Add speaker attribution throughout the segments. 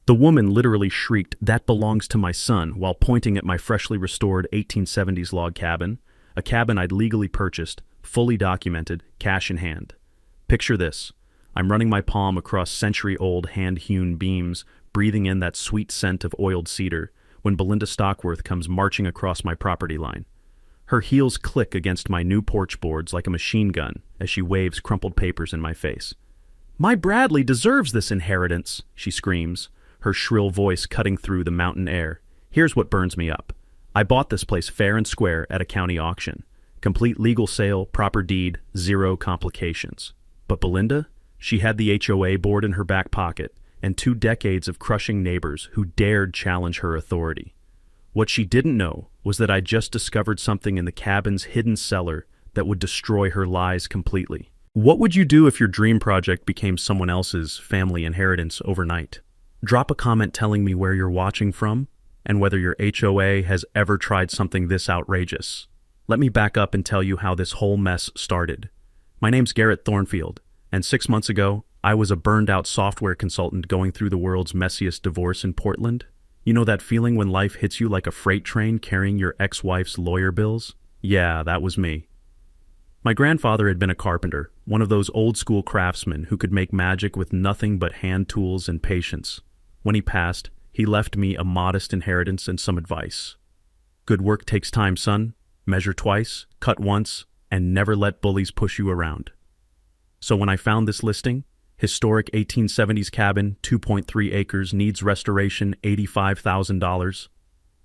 Speaker 1: The woman literally shrieked, "That belongs to my son," while pointing at my freshly restored 1870s log cabin, a cabin I'd legally purchased, fully documented, cash in hand. Picture this. I'm running my palm across century-old hand-hewn beams, breathing in that sweet scent of oiled cedar, when Belinda Stockworth comes marching across my property line. Her heels click against my new porch boards like a machine gun as she waves crumpled papers in my face. "My Bradley deserves this inheritance," she screams, her shrill voice cutting through the mountain air. Here's what burns me up. I bought this place fair and square at a county auction. Complete legal sale, proper deed, zero complications. But Belinda? She had the HOA board in her back pocket and 2 decades of crushing neighbors who dared challenge her authority. What she didn't know was that I just discovered something in the cabin's hidden cellar that would destroy her lies completely. What would you do if your dream project became someone else's family inheritance overnight? Drop a comment telling me where you're watching from and whether your HOA has ever tried something this outrageous. Let me back up and tell you how this whole mess started. My name's Garrett Thornfield, and 6 months ago, I was a burned-out software consultant going through the world's messiest divorce in Portland. You know that feeling when life hits you like a freight train carrying your ex-wife's lawyer bills? Yeah, that was me. My grandfather had been a carpenter, one of those old-school craftsmen who could make magic with nothing but hand tools and patience. When he passed, he left me a modest inheritance and some advice. Good work takes time, son. Measure twice, cut once, and never let bullies push you around. So when I found this listing, historic 1870s cabin, 2.3 acres, needs restoration, $85,000,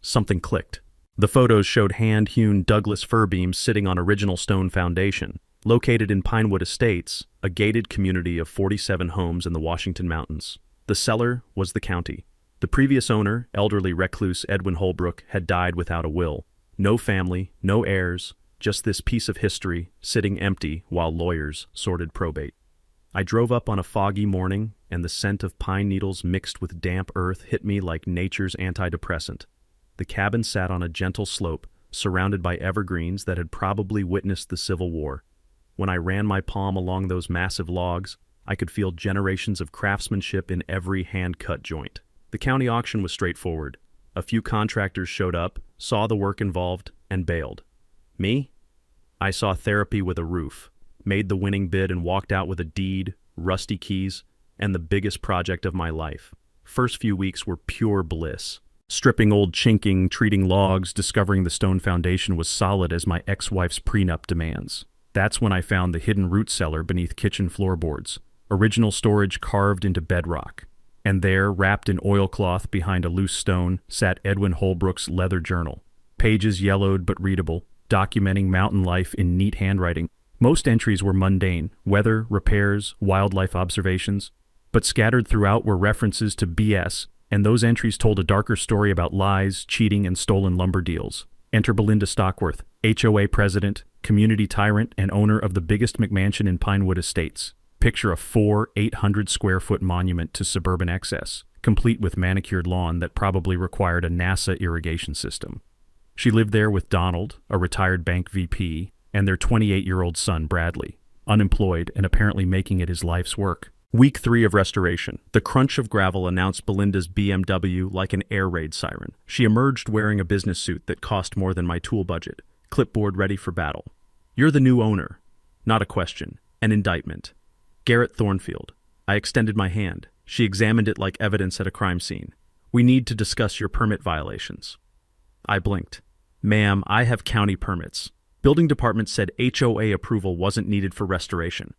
Speaker 1: something clicked. The photos showed hand-hewn Douglas fir beams sitting on original stone foundation, located in Pinewood Estates, a gated community of 47 homes in the Washington Mountains. The seller was the county. The previous owner, elderly recluse Edwin Holbrook, had died without a will. No family, no heirs, just this piece of history sitting empty while lawyers sorted probate. I drove up on a foggy morning, and the scent of pine needles mixed with damp earth hit me like nature's antidepressant. The cabin sat on a gentle slope, surrounded by evergreens that had probably witnessed the Civil War. When I ran my palm along those massive logs, I could feel generations of craftsmanship in every hand-cut joint. The county auction was straightforward. A few contractors showed up, saw the work involved, and bailed. Me? I saw therapy with a roof, made the winning bid and walked out with a deed, rusty keys, and the biggest project of my life. First few weeks were pure bliss. Stripping old chinking, treating logs, discovering the stone foundation was solid as my ex-wife's prenup demands. That's when I found the hidden root cellar beneath kitchen floorboards, original storage carved into bedrock. And there, wrapped in oilcloth behind a loose stone, sat Edwin Holbrook's leather journal. Pages yellowed but readable, documenting mountain life in neat handwriting. Most entries were mundane, weather, repairs, wildlife observations, but scattered throughout were references to BS, and those entries told a darker story about lies, cheating, and stolen lumber deals. Enter Belinda Stockworth, HOA president, community tyrant, and owner of the biggest McMansion in Pinewood Estates. Picture a 800-square-foot monument to suburban excess, complete with manicured lawn that probably required a NASA irrigation system. She lived there with Donald, a retired bank VP, and their 28-year-old son, Bradley, unemployed and apparently making it his life's work. Week 3 of restoration. The crunch of gravel announced Belinda's BMW like an air raid siren. She emerged wearing a business suit that cost more than my tool budget, clipboard ready for battle. "You're the new owner." Not a question, an indictment. Garrett Thornfield. I extended my hand. She examined it like evidence at a crime scene. "We need to discuss your permit violations." I blinked. "Ma'am, I have county permits. Building department said HOA approval wasn't needed for restoration."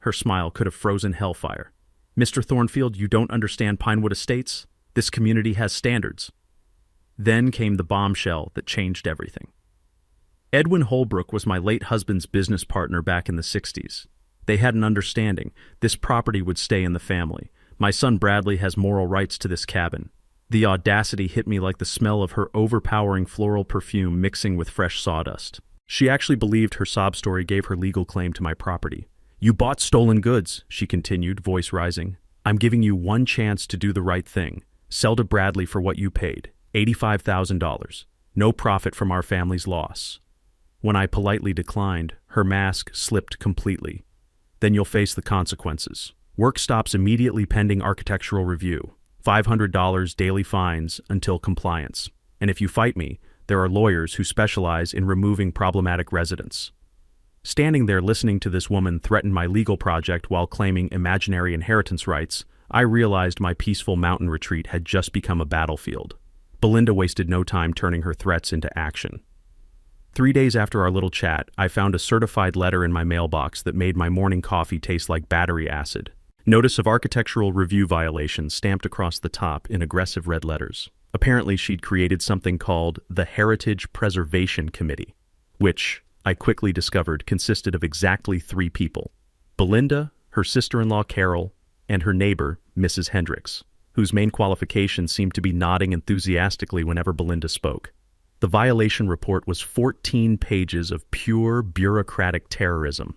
Speaker 1: Her smile could have frozen hellfire. "Mr. Thornfield, you don't understand Pinewood Estates? This community has standards." Then came the bombshell that changed everything. Edwin Holbrook was my late husband's business partner back in the 60s. They had an understanding. This property would stay in the family. My son Bradley has moral rights to this cabin. The audacity hit me like the smell of her overpowering floral perfume mixing with fresh sawdust. She actually believed her sob story gave her legal claim to my property. "You bought stolen goods," she continued, voice rising. "I'm giving you one chance to do the right thing. Sell to Bradley for what you paid, $85,000. No profit from our family's loss." When I politely declined, her mask slipped completely. "Then you'll face the consequences. Work stops immediately pending architectural review. $500 daily fines until compliance. And if you fight me, there are lawyers who specialize in removing problematic residents. Standing there listening to this woman threaten my legal project while claiming imaginary inheritance rights, I realized my peaceful mountain retreat had just become a battlefield. Belinda wasted no time turning her threats into action. 3 days after our little chat, I found a certified letter in my mailbox that made my morning coffee taste like battery acid. Notice of architectural review violation stamped across the top in aggressive red letters. Apparently she'd created something called the Heritage Preservation Committee, which, I quickly discovered, consisted of exactly 3 people: Belinda, her sister-in-law Carol, and her neighbor, Mrs. Hendricks, whose main qualifications seemed to be nodding enthusiastically whenever Belinda spoke. The violation report was 14 pages of pure bureaucratic terrorism.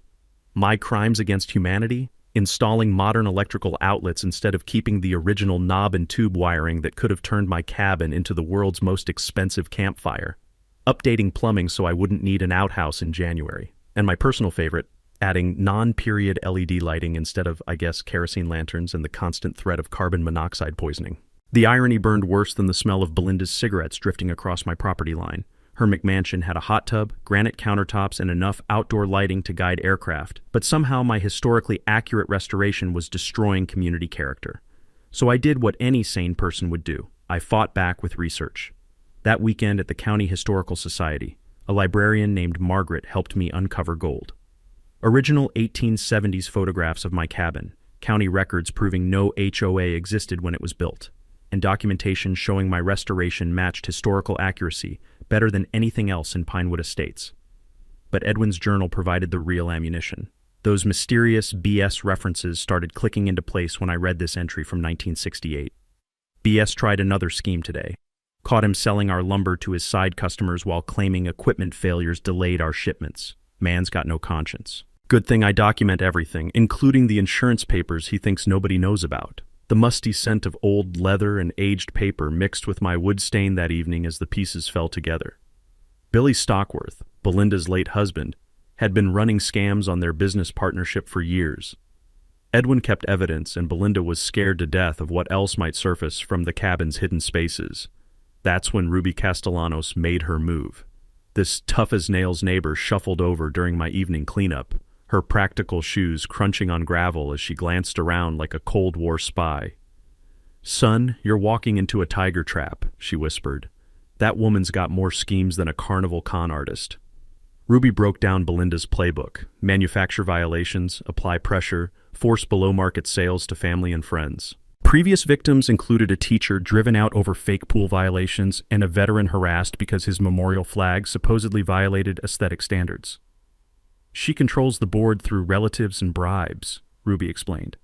Speaker 1: My crimes against humanity? Installing modern electrical outlets instead of keeping the original knob and tube wiring that could have turned my cabin into the world's most expensive campfire. Updating plumbing so I wouldn't need an outhouse in January. And my personal favorite, adding non-period LED lighting instead of, I guess, kerosene lanterns and the constant threat of carbon monoxide poisoning. The irony burned worse than the smell of Belinda's cigarettes drifting across my property line. Her McMansion had a hot tub, granite countertops, and enough outdoor lighting to guide aircraft, but somehow my historically accurate restoration was destroying community character. So I did what any sane person would do. I fought back with research. That weekend at the County Historical Society, a librarian named Margaret helped me uncover gold. Original 1870s photographs of my cabin, county records proving no HOA existed when it was built, and documentation showing my restoration matched historical accuracy better than anything else in Pinewood Estates. But Edwin's journal provided the real ammunition. Those mysterious BS references started clicking into place when I read this entry from 1968. BS tried another scheme today. Caught him selling our lumber to his side customers while claiming equipment failures delayed our shipments. Man's got no conscience. Good thing I document everything, including the insurance papers he thinks nobody knows about. The musty scent of old leather and aged paper mixed with my wood stain that evening as the pieces fell together. Billy Stockworth, Belinda's late husband, had been running scams on their business partnership for years. Edwin kept evidence, and Belinda was scared to death of what else might surface from the cabin's hidden spaces. That's when Ruby Castellanos made her move. This tough-as-nails neighbor shuffled over during my evening cleanup, her practical shoes crunching on gravel as she glanced around like a Cold War spy. "Son, you're walking into a tiger trap," she whispered. "That woman's got more schemes than a carnival con artist." Ruby broke down Belinda's playbook: manufacture violations, apply pressure, force below-market sales to family and friends. Previous victims included a teacher driven out over fake pool violations and a veteran harassed because his memorial flag supposedly violated aesthetic standards. "She controls the board through relatives and bribes," Ruby explained.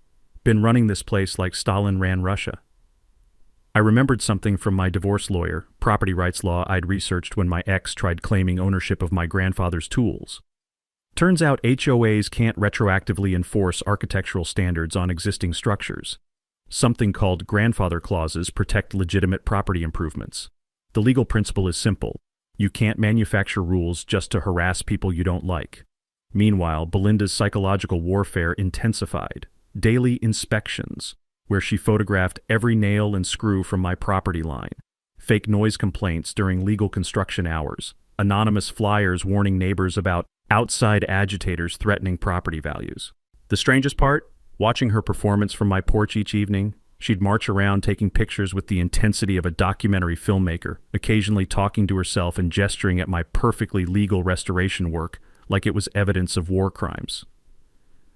Speaker 1: "Been running this place like Stalin ran Russia." I remembered something from my divorce lawyer, property rights law I'd researched when my ex tried claiming ownership of my grandfather's tools. Turns out HOAs can't retroactively enforce architectural standards on existing structures. Something called grandfather clauses protect legitimate property improvements. The legal principle is simple. You can't manufacture rules just to harass people you don't like. Meanwhile, Belinda's psychological warfare intensified. Daily inspections, where she photographed every nail and screw from my property line. Fake noise complaints during legal construction hours. Anonymous flyers warning neighbors about outside agitators threatening property values. The strangest part? Watching her performance from my porch each evening, she'd march around taking pictures with the intensity of a documentary filmmaker, occasionally talking to herself and gesturing at my perfectly legal restoration work like it was evidence of war crimes.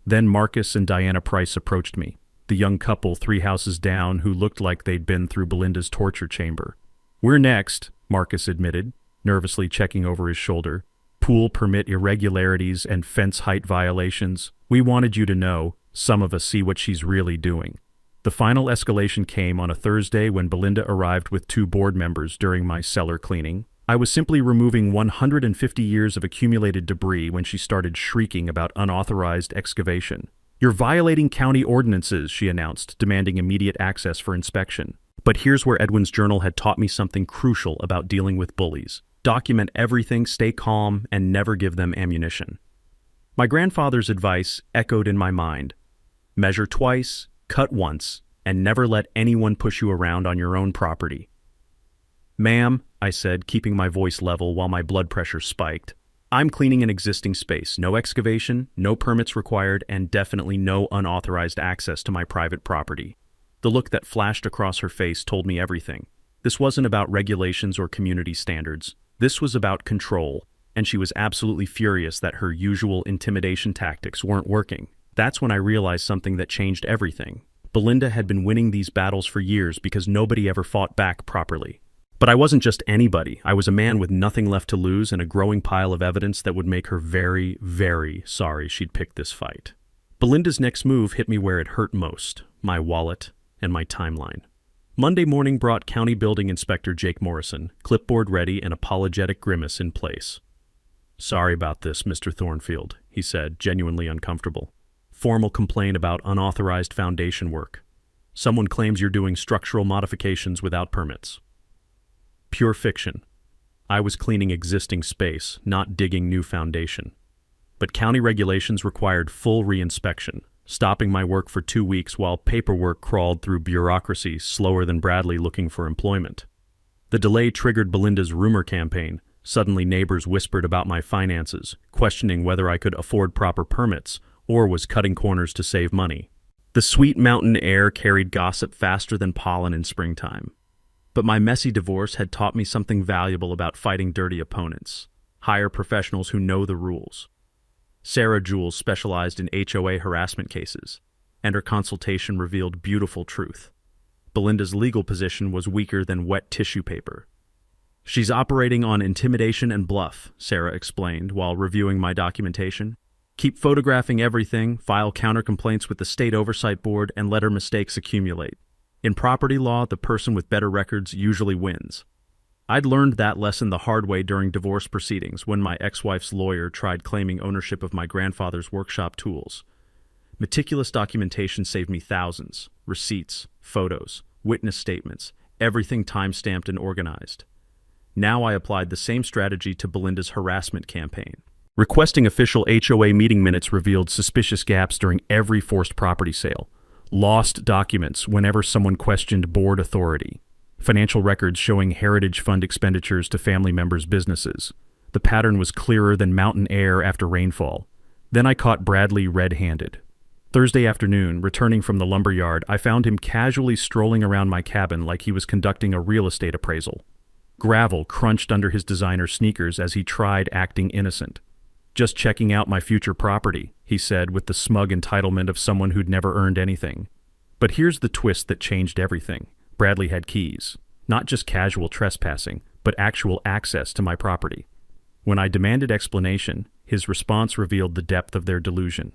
Speaker 1: Then Marcus and Diana Price approached me, the young couple 3 houses down who looked like they'd been through Belinda's torture chamber. "We're next," Marcus admitted, nervously checking over his shoulder. "Pool permit irregularities and fence height violations. We wanted you to know, some of us see what she's really doing." The final escalation came on a Thursday when Belinda arrived with 2 board members during my cellar cleaning. I was simply removing 150 years of accumulated debris when she started shrieking about unauthorized excavation. "You're violating county ordinances," she announced, demanding immediate access for inspection. But here's where Edwin's journal had taught me something crucial about dealing with bullies. Document everything, stay calm, and never give them ammunition. My grandfather's advice echoed in my mind. Measure twice, cut once, and never let anyone push you around on your own property. Ma'am, I said, keeping my voice level while my blood pressure spiked, I'm cleaning an existing space. No excavation, no permits required, and definitely no unauthorized access to my private property. The look that flashed across her face told me everything. This wasn't about regulations or community standards. This was about control, and she was absolutely furious that her usual intimidation tactics weren't working. That's when I realized something that changed everything. Belinda had been winning these battles for years because nobody ever fought back properly. But I wasn't just anybody. I was a man with nothing left to lose and a growing pile of evidence that would make her very, very sorry she'd picked this fight. Belinda's next move hit me where it hurt most, my wallet and my timeline. Monday morning brought County Building Inspector Jake Morrison, clipboard ready and apologetic grimace in place. Sorry about this, Mr. Thornfield, he said, genuinely uncomfortable. Formal complaint about unauthorized foundation work. Someone claims you're doing structural modifications without permits. Pure fiction. I was cleaning existing space, not digging new foundation. But county regulations required full reinspection, stopping my work for 2 weeks while paperwork crawled through bureaucracy slower than Bradley looking for employment. The delay triggered Belinda's rumor campaign. Suddenly neighbors whispered about my finances, questioning whether I could afford proper permits or was cutting corners to save money. The sweet mountain air carried gossip faster than pollen in springtime. But my messy divorce had taught me something valuable about fighting dirty opponents. Hire professionals who know the rules. Sarah Jules specialized in HOA harassment cases, and her consultation revealed beautiful truth. Belinda's legal position was weaker than wet tissue paper. She's operating on intimidation and bluff, Sarah explained while reviewing my documentation. Keep photographing everything, file counter-complaints with the State Oversight Board, and let her mistakes accumulate. In property law, the person with better records usually wins. I'd learned that lesson the hard way during divorce proceedings when my ex-wife's lawyer tried claiming ownership of my grandfather's workshop tools. Meticulous documentation saved me thousands. Receipts, photos, witness statements, everything time-stamped and organized. Now I applied the same strategy to Belinda's harassment campaign. Requesting official HOA meeting minutes revealed suspicious gaps during every forced property sale. Lost documents whenever someone questioned board authority. Financial records showing Heritage Fund expenditures to family members' businesses. The pattern was clearer than mountain air after rainfall. Then I caught Bradley red-handed. Thursday afternoon, returning from the lumberyard, I found him casually strolling around my cabin like he was conducting a real estate appraisal. Gravel crunched under his designer sneakers as he tried acting innocent. Just checking out my future property, he said with the smug entitlement of someone who'd never earned anything. But here's the twist that changed everything. Bradley had keys. Not just casual trespassing, but actual access to my property. When I demanded explanation, his response revealed the depth of their delusion.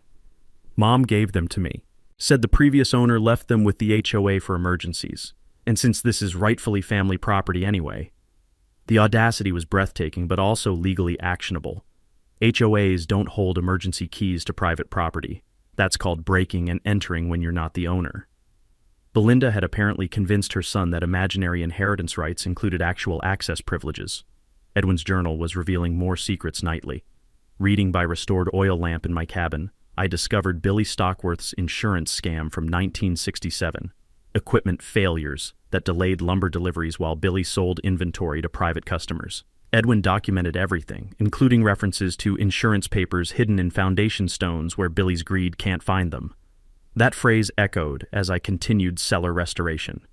Speaker 1: Mom gave them to me. Said the previous owner left them with the HOA for emergencies. And since this is rightfully family property anyway. The audacity was breathtaking, but also legally actionable. HOAs don't hold emergency keys to private property. That's called breaking and entering when you're not the owner. Belinda had apparently convinced her son that imaginary inheritance rights included actual access privileges. Edwin's journal was revealing more secrets nightly. Reading by restored oil lamp in my cabin, I discovered Billy Stockworth's insurance scam from 1967. Equipment failures that delayed lumber deliveries while Billy sold inventory to private customers. Edwin documented everything, including references to insurance papers hidden in foundation stones where Billy's greed can't find them. That phrase echoed as I continued cellar restoration.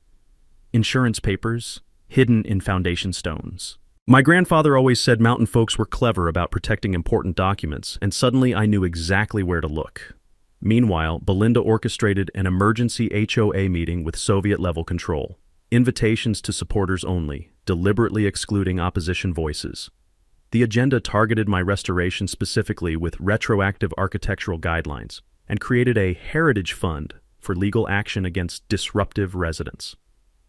Speaker 1: Insurance papers, hidden in foundation stones. My grandfather always said mountain folks were clever about protecting important documents, and suddenly I knew exactly where to look. Meanwhile, Belinda orchestrated an emergency HOA meeting with Soviet-level control. Invitations to supporters only, deliberately excluding opposition voices. The agenda targeted my restoration specifically with retroactive architectural guidelines and created a heritage fund for legal action against disruptive residents.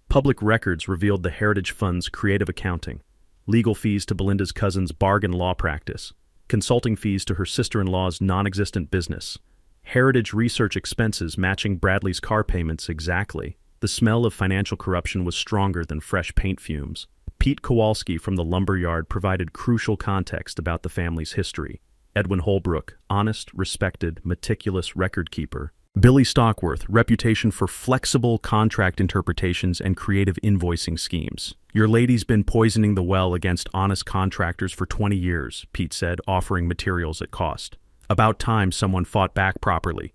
Speaker 1: Public records revealed the Heritage Fund's creative accounting, legal fees to Belinda's cousin's bargain law practice, consulting fees to her sister-in-law's non-existent business, heritage research expenses matching Bradley's car payments exactly. The smell of financial corruption was stronger than fresh paint fumes. Pete Kowalski from the lumberyard provided crucial context about the family's history. Edwin Holbrook, honest, respected, meticulous record keeper, Billy Stockworth, reputation for flexible contract interpretations and creative invoicing schemes. Your lady's been poisoning the well against honest contractors for 20 years, Pete said, offering materials at cost. About time someone fought back properly.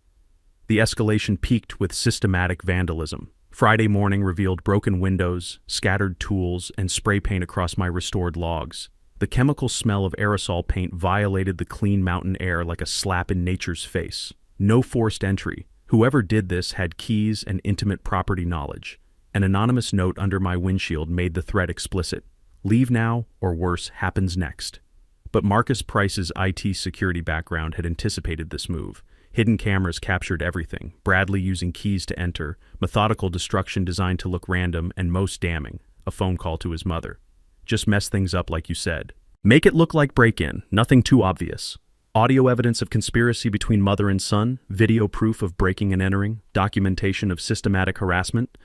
Speaker 1: The escalation peaked with systematic vandalism. Friday morning revealed broken windows, scattered tools, and spray paint across my restored logs. The chemical smell of aerosol paint violated the clean mountain air like a slap in nature's face. No forced entry. Whoever did this had keys and intimate property knowledge. An anonymous note under my windshield made the threat explicit. Leave now, or worse, happens next. But Marcus Price's IT security background had anticipated this move. Hidden cameras captured everything, Bradley using keys to enter, methodical destruction designed to look random, and most damning, a phone call to his mother. Just mess things up like you said. Make it look like break-in, nothing too obvious. Audio evidence of conspiracy between mother and son, video proof of breaking and entering, documentation of systematic harassment.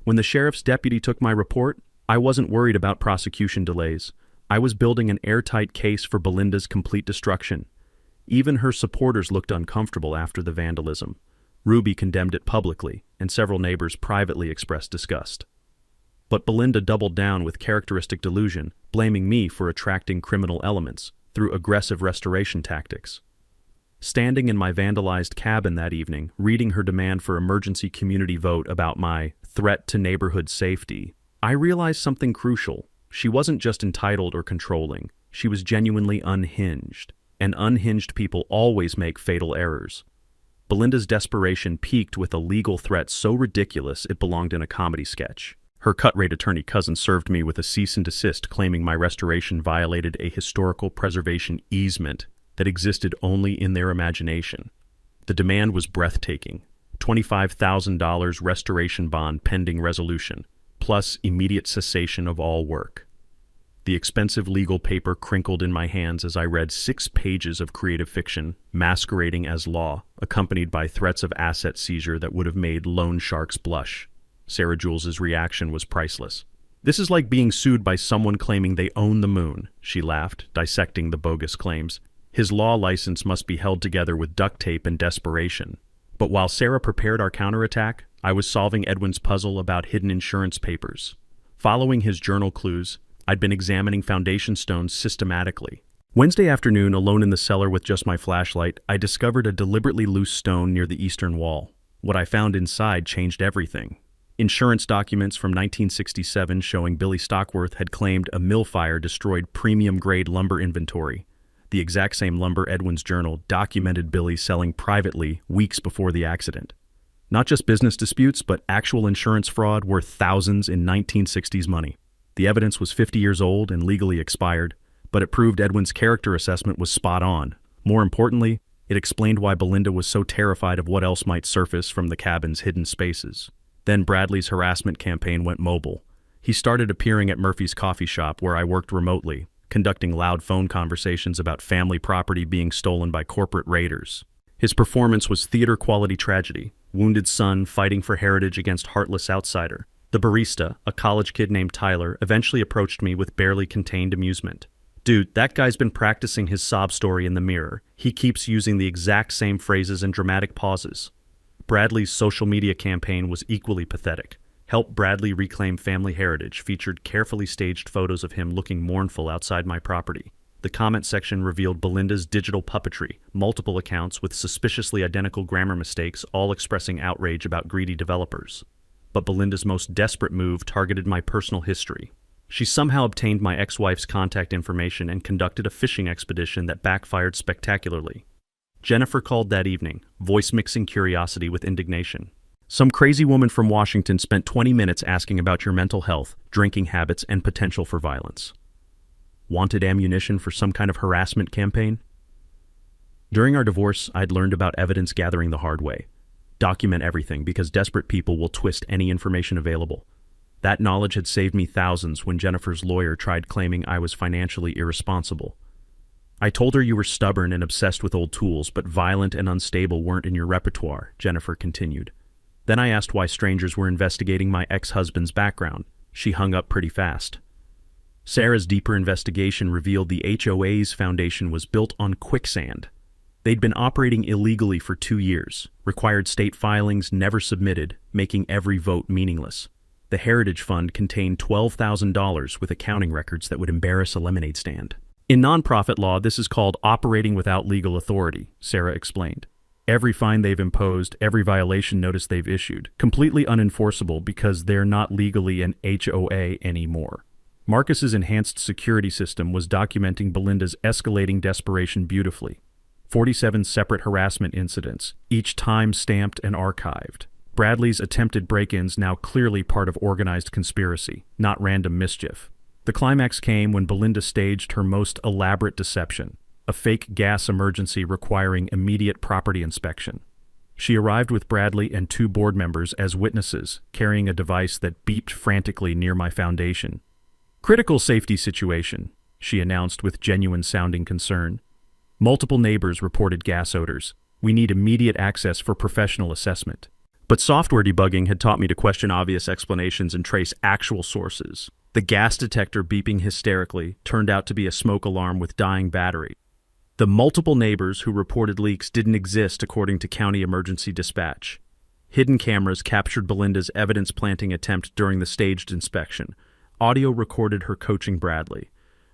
Speaker 1: When the sheriff's deputy took my report, I wasn't worried about prosecution delays. I was building an airtight case for Belinda's complete destruction. Even her supporters looked uncomfortable after the vandalism. Ruby condemned it publicly, and several neighbors privately expressed disgust. But Belinda doubled down with characteristic delusion, blaming me for attracting criminal elements through aggressive restoration tactics. Standing in my vandalized cabin that evening, reading her demand for emergency community vote about my threat to neighborhood safety, I realized something crucial. She wasn't just entitled or controlling. She was genuinely unhinged. And unhinged people always make fatal errors. Belinda's desperation peaked with a legal threat so ridiculous it belonged in a comedy sketch. Her cut-rate attorney cousin served me with a cease and desist claiming my restoration violated a historical preservation easement that existed only in their imagination. The demand was breathtaking. $25,000 restoration bond pending resolution, plus immediate cessation of all work. The expensive legal paper crinkled in my hands as I read 6 pages of creative fiction, masquerading as law, accompanied by threats of asset seizure that would have made loan sharks blush. Sarah Jules's reaction was priceless. "This is like being sued by someone claiming they own the moon," she laughed, dissecting the bogus claims. His law license must be held together with duct tape and desperation. But while Sarah prepared our counterattack, I was solving Edwin's puzzle about hidden insurance papers. Following his journal clues, I'd been examining foundation stones systematically. Wednesday afternoon, alone in the cellar with just my flashlight, I discovered a deliberately loose stone near the eastern wall. What I found inside changed everything. Insurance documents from 1967 showing Billy Stockworth had claimed a mill fire destroyed premium-grade lumber inventory. The exact same lumber Edwin's journal documented Billy selling privately weeks before the accident. Not just business disputes, but actual insurance fraud worth thousands in 1960s money. The evidence was 50 years old and legally expired, but it proved Edwin's character assessment was spot on. More importantly, it explained why Belinda was so terrified of what else might surface from the cabin's hidden spaces. Then Bradley's harassment campaign went mobile. He started appearing at Murphy's coffee shop where I worked remotely, conducting loud phone conversations about family property being stolen by corporate raiders. His performance was theater-quality tragedy, wounded son fighting for heritage against heartless outsider. The barista, a college kid named Tyler, eventually approached me with barely contained amusement. "Dude, that guy's been practicing his sob story in the mirror. He keeps using the exact same phrases and dramatic pauses." Bradley's social media campaign was equally pathetic. Help Bradley Reclaim Family Heritage featured carefully staged photos of him looking mournful outside my property. The comment section revealed Belinda's digital puppetry, multiple accounts with suspiciously identical grammar mistakes, all expressing outrage about greedy developers. But Belinda's most desperate move targeted my personal history. She somehow obtained my ex-wife's contact information and conducted a fishing expedition that backfired spectacularly. Jennifer called that evening, voice mixing curiosity with indignation. "Some crazy woman from Washington spent 20 minutes asking about your mental health, drinking habits, and potential for violence. Wanted ammunition for some kind of harassment campaign?" During our divorce, I'd learned about evidence gathering the hard way. Document everything because desperate people will twist any information available. That knowledge had saved me thousands when Jennifer's lawyer tried claiming I was financially irresponsible. "I told her you were stubborn and obsessed with old tools, but violent and unstable weren't in your repertoire," Jennifer continued. Then I asked why strangers were investigating my ex-husband's background. She hung up pretty fast. Sarah's deeper investigation revealed the HOA's foundation was built on quicksand. They'd been operating illegally for 2 years, required state filings never submitted, making every vote meaningless. The Heritage Fund contained $12,000 with accounting records that would embarrass a lemonade stand. In nonprofit law, this is called operating without legal authority, Sarah explained. Every fine they've imposed, every violation notice they've issued, completely unenforceable because they're not legally an HOA anymore. Marcus's enhanced security system was documenting Belinda's escalating desperation beautifully. 47 separate harassment incidents, each time-stamped and archived. Bradley's attempted break-ins now clearly part of organized conspiracy, not random mischief. The climax came when Belinda staged her most elaborate deception, a fake gas emergency requiring immediate property inspection. She arrived with Bradley and 2 board members as witnesses, carrying a device that beeped frantically near my foundation. "Critical safety situation," she announced with genuine-sounding concern. "Multiple neighbors reported gas odors. We need immediate access for professional assessment." But software debugging had taught me to question obvious explanations and trace actual sources. The gas detector beeping hysterically turned out to be a smoke alarm with dying battery. The multiple neighbors who reported leaks didn't exist according to county emergency dispatch. Hidden cameras captured Belinda's evidence-planting attempt during the staged inspection. Audio recorded her coaching Bradley.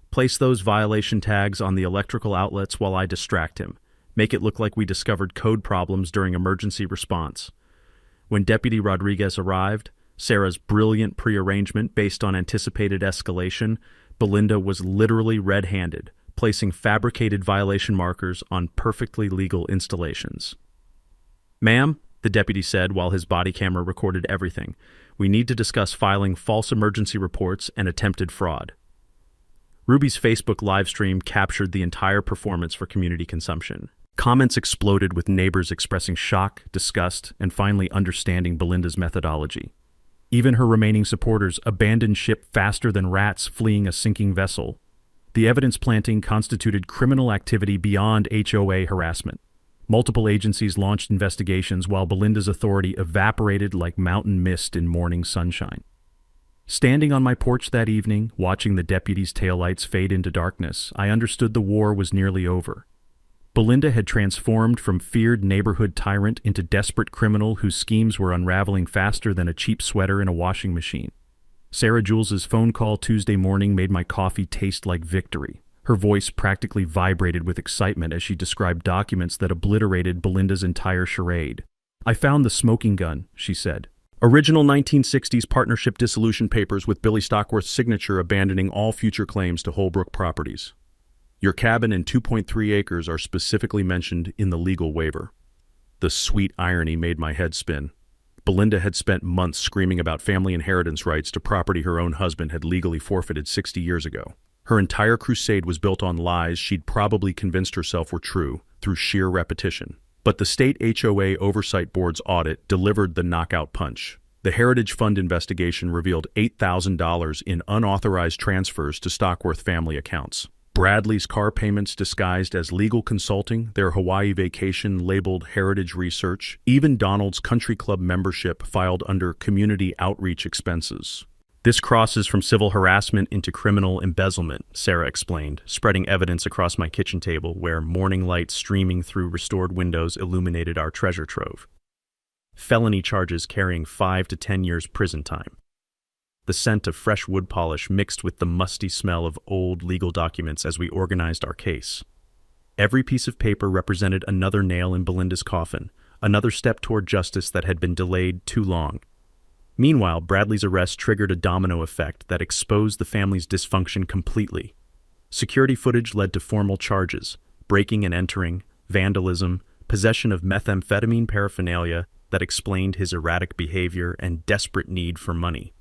Speaker 1: "Place those violation tags on the electrical outlets while I distract him. Make it look like we discovered code problems during emergency response." When Deputy Rodriguez arrived, Sarah's brilliant prearrangement based on anticipated escalation, Belinda was literally red-handed, placing fabricated violation markers on perfectly legal installations. "Ma'am," the deputy said while his body camera recorded everything, "we need to discuss filing false emergency reports and attempted fraud." Ruby's Facebook livestream captured the entire performance for community consumption. Comments exploded with neighbors expressing shock, disgust, and finally understanding Belinda's methodology. Even her remaining supporters abandoned ship faster than rats fleeing a sinking vessel. The evidence planting constituted criminal activity beyond HOA harassment. Multiple agencies launched investigations while Belinda's authority evaporated like mountain mist in morning sunshine. Standing on my porch that evening, watching the deputy's taillights fade into darkness, I understood the war was nearly over. Belinda had transformed from feared neighborhood tyrant into desperate criminal whose schemes were unraveling faster than a cheap sweater in a washing machine. Sarah Jules's phone call Tuesday morning made my coffee taste like victory. Her voice practically vibrated with excitement as she described documents that obliterated Belinda's entire charade. "I found the smoking gun," she said. "Original 1960s partnership dissolution papers with Billy Stockworth's signature abandoning all future claims to Holbrook properties. Your cabin and 2.3 acres are specifically mentioned in the legal waiver." The sweet irony made my head spin. Belinda had spent months screaming about family inheritance rights to property her own husband had legally forfeited 60 years ago. Her entire crusade was built on lies she'd probably convinced herself were true through sheer repetition. But the state HOA Oversight Board's audit delivered the knockout punch. The Heritage Fund investigation revealed $8,000 in unauthorized transfers to Stockworth family accounts. Bradley's car payments disguised as legal consulting, their Hawaii vacation labeled heritage research, even Donald's country club membership filed under community outreach expenses. "This crosses from civil harassment into criminal embezzlement," Sarah explained, spreading evidence across my kitchen table where morning light streaming through restored windows illuminated our treasure trove. Felony charges carrying 5 to 10 years prison time. The scent of fresh wood polish mixed with the musty smell of old legal documents as we organized our case. Every piece of paper represented another nail in Belinda's coffin, another step toward justice that had been delayed too long. Meanwhile, Bradley's arrest triggered a domino effect that exposed the family's dysfunction completely. Security footage led to formal charges: breaking and entering, vandalism, possession of methamphetamine paraphernalia that explained his erratic behavior and desperate need for money.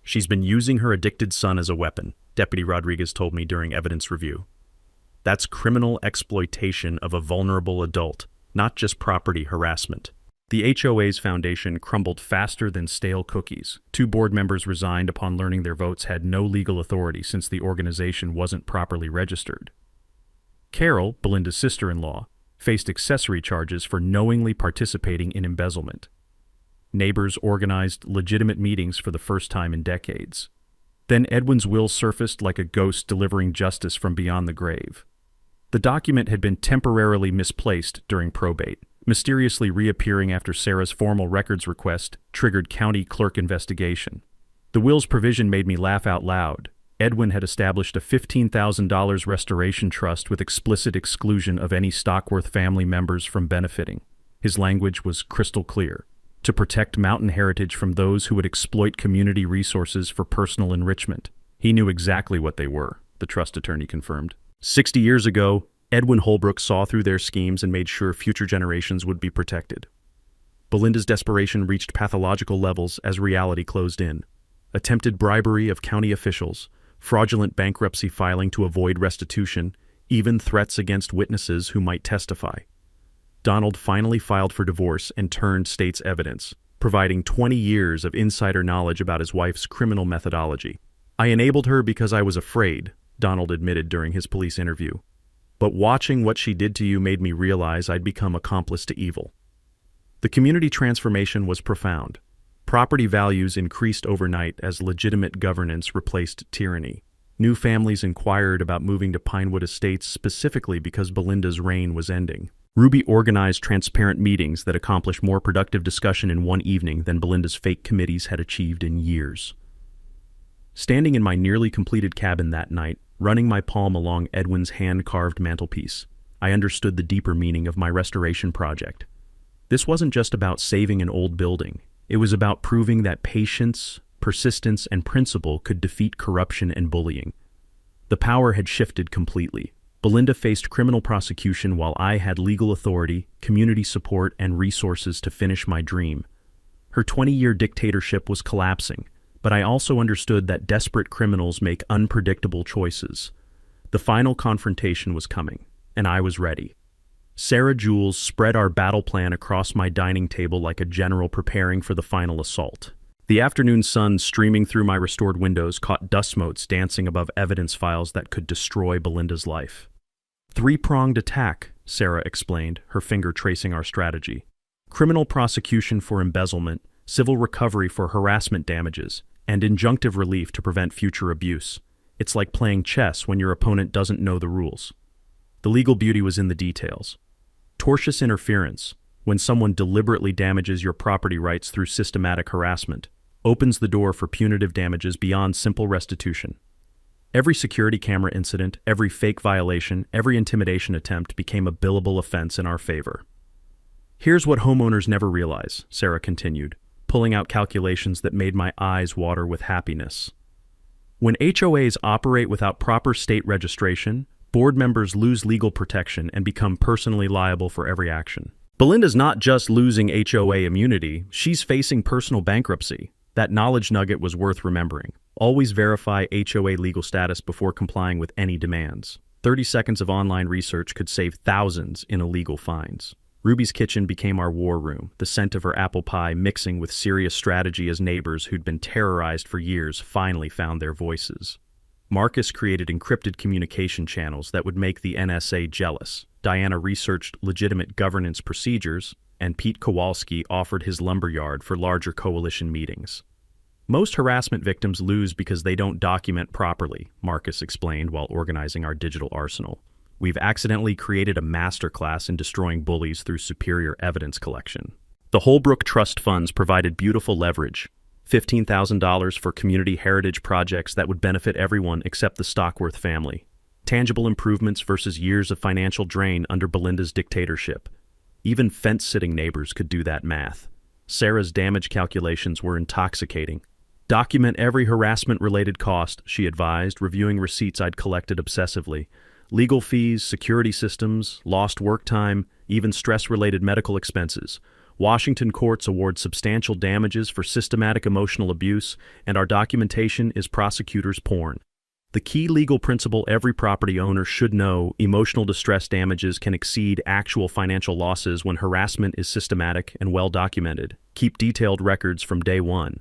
Speaker 1: "She's been using her addicted son as a weapon," Deputy Rodriguez told me during evidence review. "That's criminal exploitation of a vulnerable adult, not just property harassment." The HOA's foundation crumbled faster than stale cookies. 2 board members resigned upon learning their votes had no legal authority since the organization wasn't properly registered. Carol, Belinda's sister-in-law, faced accessory charges for knowingly participating in embezzlement. Neighbors organized legitimate meetings for the first time in decades. Then Edwin's will surfaced like a ghost delivering justice from beyond the grave. The document had been temporarily misplaced during probate. Mysteriously reappearing after Sarah's formal records request triggered county clerk investigation. The will's provision made me laugh out loud. Edwin had established a $15,000 restoration trust with explicit exclusion of any Stockworth family members from benefiting. His language was crystal clear: to protect mountain heritage from those who would exploit community resources for personal enrichment. He knew exactly what they were, the trust attorney confirmed. 60 years ago, Edwin Holbrook saw through their schemes and made sure future generations would be protected. Belinda's desperation reached pathological levels as reality closed in. Attempted bribery of county officials, fraudulent bankruptcy filing to avoid restitution, even threats against witnesses who might testify. Donald finally filed for divorce and turned state's evidence, providing 20 years of insider knowledge about his wife's criminal methodology. "I enabled her because I was afraid," Donald admitted during his police interview. "But watching what she did to you made me realize I'd become accomplice to evil." The community transformation was profound. Property values increased overnight as legitimate governance replaced tyranny. New families inquired about moving to Pinewood Estates specifically because Belinda's reign was ending. Ruby organized transparent meetings that accomplished more productive discussion in one evening than Belinda's fake committees had achieved in years. Standing in my nearly completed cabin that night, running my palm along Edwin's hand-carved mantelpiece, I understood the deeper meaning of my restoration project. This wasn't just about saving an old building. It was about proving that patience, persistence, and principle could defeat corruption and bullying. The power had shifted completely. Belinda faced criminal prosecution while I had legal authority, community support, and resources to finish my dream. Her 20-year dictatorship was collapsing, but I also understood that desperate criminals make unpredictable choices. The final confrontation was coming, and I was ready. Sarah Jules spread our battle plan across my dining table like a general preparing for the final assault. The afternoon sun streaming through my restored windows caught dust motes dancing above evidence files that could destroy Belinda's life. "Three-pronged attack," Sarah explained, her finger tracing our strategy. "Criminal prosecution for embezzlement, civil recovery for harassment damages, and injunctive relief to prevent future abuse. It's like playing chess when your opponent doesn't know the rules." The legal beauty was in the details. Tortious interference, when someone deliberately damages your property rights through systematic harassment, opens the door for punitive damages beyond simple restitution. Every security camera incident, every fake violation, every intimidation attempt became a billable offense in our favor. "Here's what homeowners never realize," Sarah continued, pulling out calculations that made my eyes water with happiness. "When HOAs operate without proper state registration, board members lose legal protection and become personally liable for every action. Belinda's not just losing HOA immunity, she's facing personal bankruptcy. That knowledge nugget was worth remembering. Always verify HOA legal status before complying with any demands. 30 seconds of online research could save thousands in illegal fines. Ruby's kitchen became our war room, the scent of her apple pie mixing with serious strategy as neighbors who'd been terrorized for years finally found their voices. Marcus created encrypted communication channels that would make the NSA jealous. Diana researched legitimate governance procedures, and Pete Kowalski offered his lumberyard for larger coalition meetings. "Most harassment victims lose because they don't document properly," Marcus explained while organizing our digital arsenal. "We've accidentally created a masterclass in destroying bullies through superior evidence collection." The Holbrook Trust Funds provided beautiful leverage. $15,000 for community heritage projects that would benefit everyone except the Stockworth family. Tangible improvements versus years of financial drain under Belinda's dictatorship. Even fence-sitting neighbors could do that math. Sarah's damage calculations were intoxicating. "Document every harassment-related cost," she advised, reviewing receipts I'd collected obsessively. "Legal fees, security systems, lost work time, even stress-related medical expenses. Washington courts award substantial damages for systematic emotional abuse, and our documentation is prosecutors' porn. The key legal principle every property owner should know: emotional distress damages can exceed actual financial losses when harassment is systematic and well documented. Keep detailed records from day one."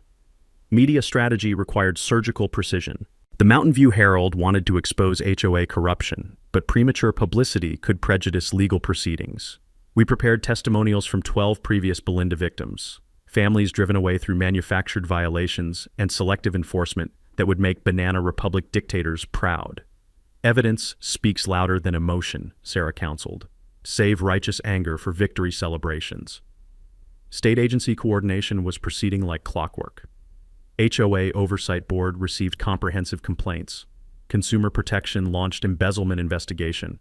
Speaker 1: Media strategy required surgical precision. The Mountain View Herald wanted to expose HOA corruption, but premature publicity could prejudice legal proceedings. We prepared testimonials from 12 previous Belinda victims, families driven away through manufactured violations and selective enforcement that would make Banana Republic dictators proud. Evidence speaks louder than emotion, Sarah counseled. Save righteous anger for victory celebrations. State agency coordination was proceeding like clockwork. HOA Oversight Board received comprehensive complaints. Consumer Protection launched embezzlement investigation.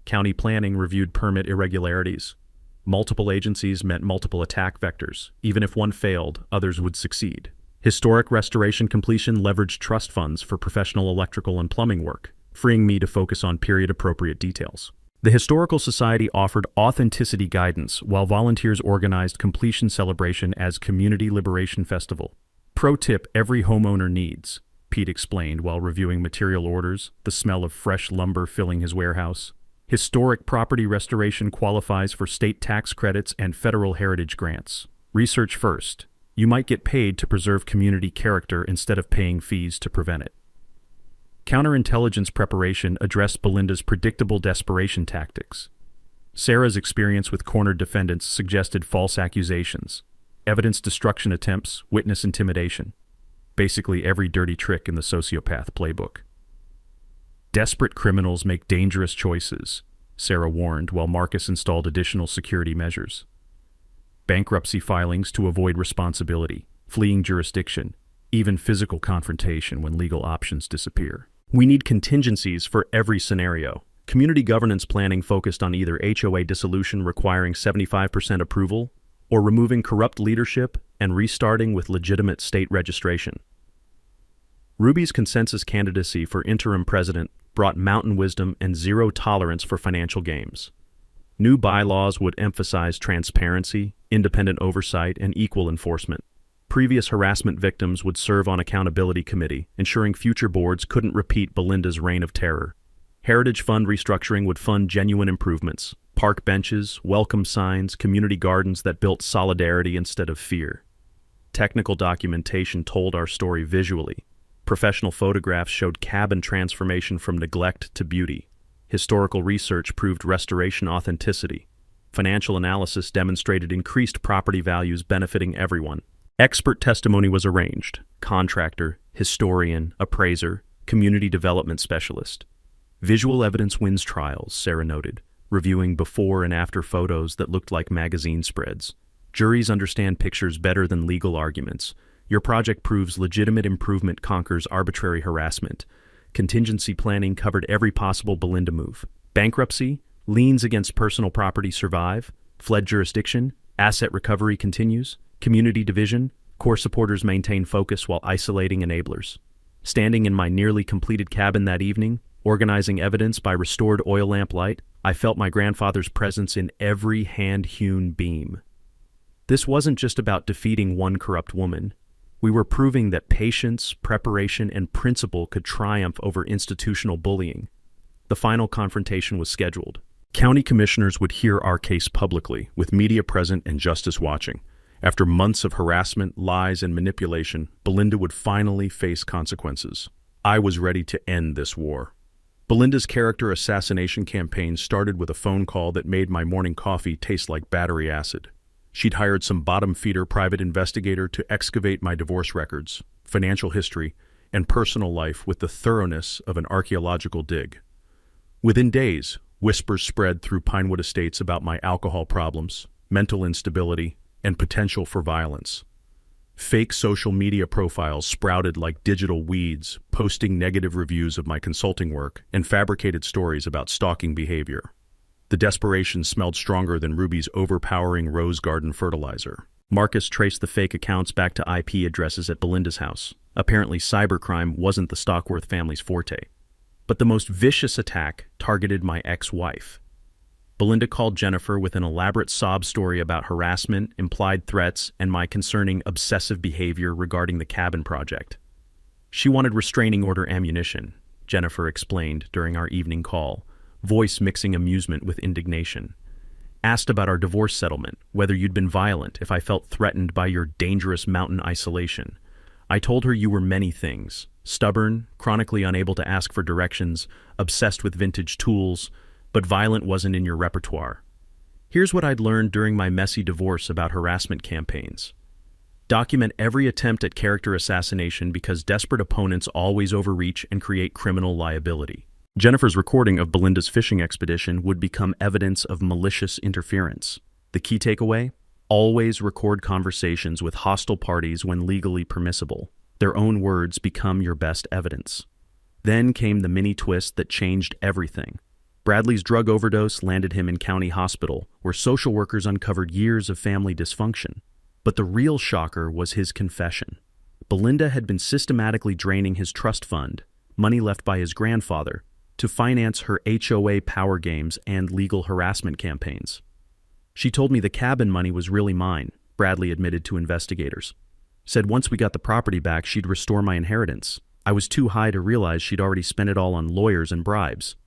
Speaker 1: County Planning reviewed permit irregularities. Multiple agencies met multiple attack vectors. Even if one failed, others would succeed. Historic restoration completion leveraged trust funds for professional electrical and plumbing work, freeing me to focus on period-appropriate details. The Historical Society offered authenticity guidance while volunteers organized completion celebration as Community Liberation Festival. Pro tip every homeowner needs, Pete explained while reviewing material orders, the smell of fresh lumber filling his warehouse. Historic property restoration qualifies for state tax credits and federal heritage grants. Research first. You might get paid to preserve community character instead of paying fees to prevent it. Counterintelligence preparation addressed Belinda's predictable desperation tactics. Sarah's experience with cornered defendants suggested false accusations, evidence destruction attempts, witness intimidation. Basically every dirty trick in the sociopath playbook. Desperate criminals make dangerous choices, Sarah warned while Marcus installed additional security measures. Bankruptcy filings to avoid responsibility, fleeing jurisdiction, even physical confrontation when legal options disappear. We need contingencies for every scenario. Community governance planning focused on either HOA dissolution requiring 75% approval or removing corrupt leadership and restarting with legitimate state registration. Ruby's consensus candidacy for interim president brought mountain wisdom and zero tolerance for financial games. New bylaws would emphasize transparency, independent oversight, and equal enforcement. Previous harassment victims would serve on accountability committee, ensuring future boards couldn't repeat Belinda's reign of terror. Heritage Fund restructuring would fund genuine improvements, park benches, welcome signs, community gardens that built solidarity instead of fear. Technical documentation told our story visually. Professional photographs showed cabin transformation from neglect to beauty. Historical research proved restoration authenticity. Financial analysis demonstrated increased property values benefiting everyone. Expert testimony was arranged: contractor, historian, appraiser, community development specialist. Visual evidence wins trials, Sarah noted, reviewing before and after photos that looked like magazine spreads. Juries understand pictures better than legal arguments. Your project proves legitimate improvement conquers arbitrary harassment. Contingency planning covered every possible Belinda move. Bankruptcy, liens against personal property survive. Fled jurisdiction, asset recovery continues. Community division, core supporters maintain focus while isolating enablers. Standing in my nearly completed cabin that evening, organizing evidence by restored oil lamp light, I felt my grandfather's presence in every hand-hewn beam. This wasn't just about defeating one corrupt woman. We were proving that patience, preparation, and principle could triumph over institutional bullying. The final confrontation was scheduled. County commissioners would hear our case publicly, with media present and justice watching. After months of harassment, lies, and manipulation, Belinda would finally face consequences. I was ready to end this war. Belinda's character assassination campaign started with a phone call that made my morning coffee taste like battery acid. She'd hired some bottom-feeder private investigator to excavate my divorce records, financial history, and personal life with the thoroughness of an archaeological dig. Within days, whispers spread through Pinewood Estates about my alcohol problems, mental instability, and potential for violence. Fake social media profiles sprouted like digital weeds, posting negative reviews of my consulting work and fabricated stories about stalking behavior. The desperation smelled stronger than Ruby's overpowering rose garden fertilizer. Marcus traced the fake accounts back to IP addresses at Belinda's house. Apparently, cybercrime wasn't the Stockworth family's forte. But the most vicious attack targeted my ex-wife. Belinda called Jennifer with an elaborate sob story about harassment, implied threats, and my concerning obsessive behavior regarding the cabin project. She wanted restraining order ammunition, Jennifer explained during our evening call, voice mixing amusement with indignation. Asked about our divorce settlement, whether you'd been violent, if I felt threatened by your dangerous mountain isolation. I told her you were many things: stubborn, chronically unable to ask for directions, obsessed with vintage tools, but violent wasn't in your repertoire. Here's what I'd learned during my messy divorce about harassment campaigns. Document every attempt at character assassination because desperate opponents always overreach and create criminal liability. Jennifer's recording of Belinda's fishing expedition would become evidence of malicious interference. The key takeaway? Always record conversations with hostile parties when legally permissible. Their own words become your best evidence. Then came the mini twist that changed everything. Bradley's drug overdose landed him in county hospital, where social workers uncovered years of family dysfunction. But the real shocker was his confession. Belinda had been systematically draining his trust fund, money left by his grandfather, to finance her HOA power games and legal harassment campaigns. She told me the cabin money was really mine, Bradley admitted to investigators. Said once we got the property back, she'd restore my inheritance. I was too high to realize she'd already spent it all on lawyers and bribes.